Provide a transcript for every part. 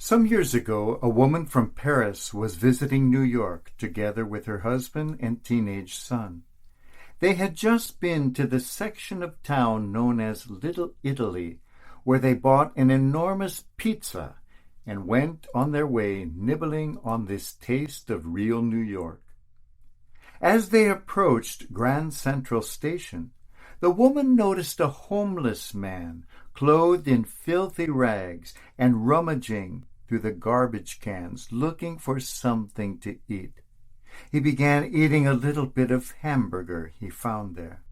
Some years ago, a woman from Paris was visiting New York together with her husband and teenage son. They had just been to the section of town known as Little Italy, where they bought an enormous pizza and went on their way nibbling on this taste of real New York. As they approached Grand Central Station, the woman noticed a homeless man clothed in filthy rags and rummaging through the garbage cans looking for something to eat. He began eating a little bit of hamburger he found there.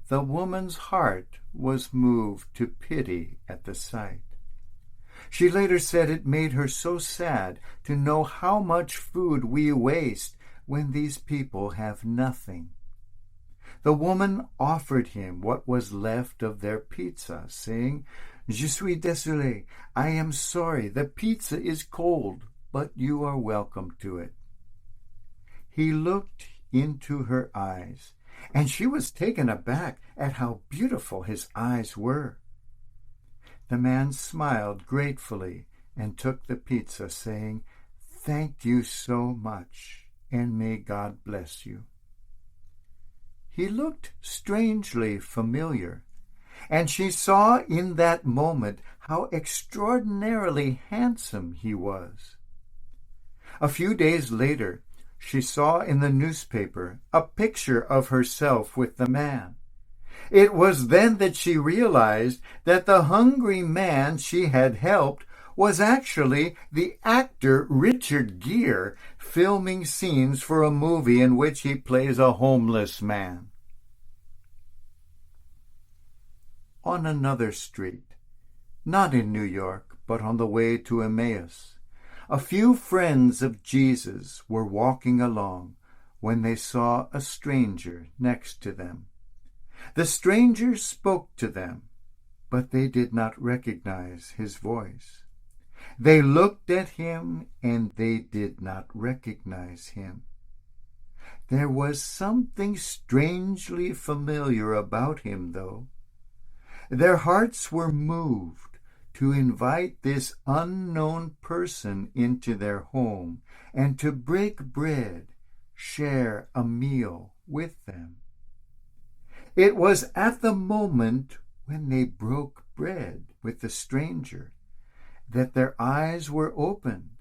The woman's heart was moved to pity at the sight. She later said it made her so sad to know how much food we waste when these people have nothing. The woman offered him what was left of their pizza, saying, "Je suis désolé. I am sorry. The pizza is cold, but you are welcome to it." He looked into her eyes, and she was taken aback at how beautiful his eyes were. The man smiled gratefully and took the pizza, saying, "Thank you so much, and may God bless you." He looked strangely familiar, and she saw in that moment how extraordinarily handsome he was. A few days later, she saw in the newspaper a picture of herself with the man. It was then that she realized that the hungry man she had helped was actually the actor Richard Gere, filming scenes for a movie in which he plays a homeless man. On another street, not in New York, but on the way to Emmaus, a few friends of Jesus were walking along when they saw a stranger next to them. The stranger spoke to them, but they did not recognize his voice. They looked at him, and they did not recognize him. There was something strangely familiar about him, though. Their hearts were moved to invite this unknown person into their home and to break bread, share a meal with them. It was at the moment when they broke bread with the stranger that their eyes were opened,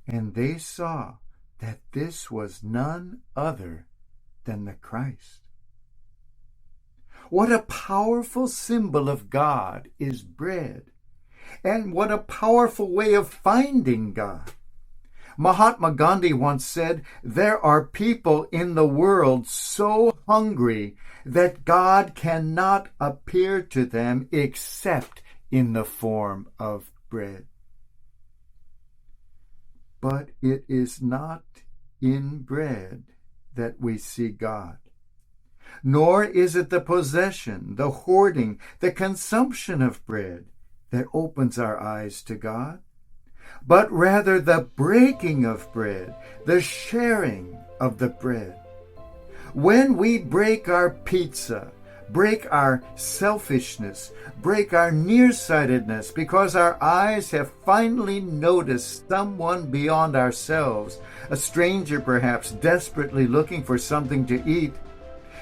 and they saw that this was none other than the Christ. What a powerful symbol of God is bread, and what a powerful way of finding God. Mahatma Gandhi once said, "There are people in the world so hungry that God cannot appear to them except in the form of bread." But it is not in bread that we see God. Nor is it the possession, the hoarding, the consumption of bread that opens our eyes to God, but rather the breaking of bread, the sharing of the bread. When we break our pizza, break our selfishness, break our nearsightedness, because our eyes have finally noticed someone beyond ourselves, a stranger perhaps desperately looking for something to eat,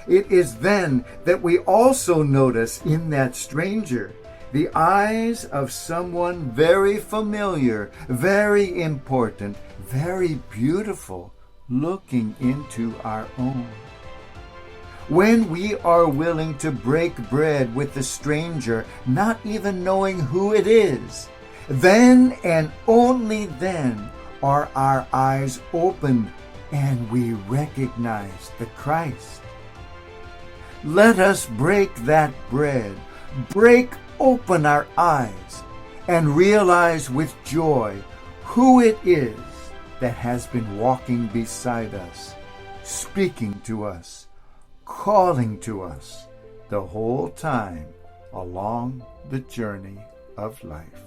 it is then that we also notice in that stranger the eyes of someone very familiar, very important, very beautiful, looking into our own. When we are willing to break bread with the stranger, not even knowing who it is, then and only then are our eyes opened and we recognize the Christ. Let us break that bread, break open our eyes, and realize with joy who it is that has been walking beside us, speaking to us, calling to us the whole time along the journey of life.